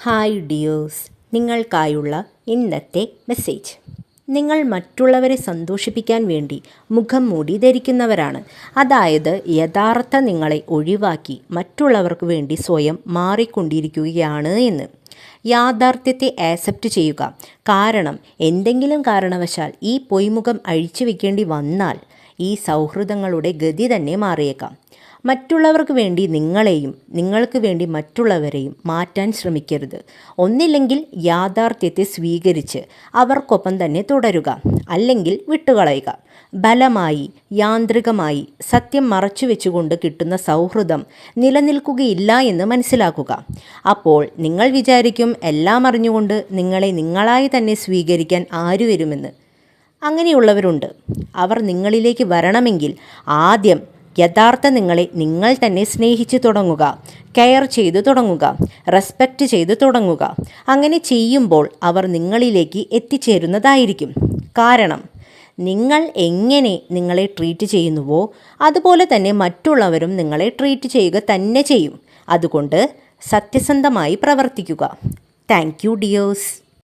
Hi dears, നിങ്ങൾക്കായുള്ള ഇന്നത്തെ message. നിങ്ങൾ മറ്റുള്ളവരെ സന്തോഷിപ്പിക്കാൻ വേണ്ടി മുഖം മൂടി ധരിക്കുന്നവരാണ്. അതായത് യഥാർത്ഥ നിങ്ങളെ ഒഴിവാക്കി മറ്റുള്ളവർക്ക് വേണ്ടി സ്വയം മാറിക്കൊണ്ടിരിക്കുകയാണ് എന്ന്. യാഥാർത്ഥ്യത്തെ ആക്സെപ്റ്റ് ചെയ്യുക. കാരണം എന്തെങ്കിലും കാരണവശാൽ ഈ പൊയ്മുഖം അഴിച്ചു വെക്കേണ്ടി വന്നാൽ ഈ സൗഹൃദങ്ങളുടെ ഗതി തന്നെ മാറിയേക്കാം. മറ്റുള്ളവർക്ക് വേണ്ടി നിങ്ങളെയും നിങ്ങൾക്ക് വേണ്ടി മറ്റുള്ളവരെയും മാറ്റാൻ ശ്രമിക്കരുത്. ഒന്നില്ലെങ്കിൽ യാഥാർത്ഥ്യത്തെ സ്വീകരിച്ച് അവർക്കൊപ്പം തന്നെ തുടരുക, അല്ലെങ്കിൽ വിട്ടുകളയുക. ബലമായി യാന്ത്രികമായി സത്യം മറച്ചു വെച്ചുകൊണ്ട് കിട്ടുന്ന സൗഹൃദം നിലനിൽക്കുകയില്ല എന്ന് മനസ്സിലാക്കുക. അപ്പോൾ നിങ്ങൾ വിചാരിക്കും എല്ലാം അറിഞ്ഞുകൊണ്ട് നിങ്ങളെ നിങ്ങളായി തന്നെ സ്വീകരിക്കാൻ ആര് വരുമെന്ന്. അങ്ങനെയുള്ളവരുണ്ട്. അവർ നിങ്ങളിലേക്ക് വരണമെങ്കിൽ ആദ്യം യഥാർത്ഥ നിങ്ങളെ നിങ്ങൾ തന്നെ സ്നേഹിച്ചു തുടങ്ങുക, കെയർ ചെയ്തു തുടങ്ങുക, റെസ്പെക്റ്റ് ചെയ്തു തുടങ്ങുക. അങ്ങനെ ചെയ്യുമ്പോൾ അവർ നിങ്ങളിലേക്ക് എത്തിച്ചേരുന്നതായിരിക്കും. കാരണം നിങ്ങൾ എങ്ങനെ നിങ്ങളെ ട്രീറ്റ് ചെയ്യുന്നുവോ അതുപോലെ തന്നെ മറ്റുള്ളവരും നിങ്ങളെ ട്രീറ്റ് ചെയ്യുക തന്നെ ചെയ്യും. അതുകൊണ്ട് സത്യസന്ധമായി പ്രവർത്തിക്കുക. Thank you dears.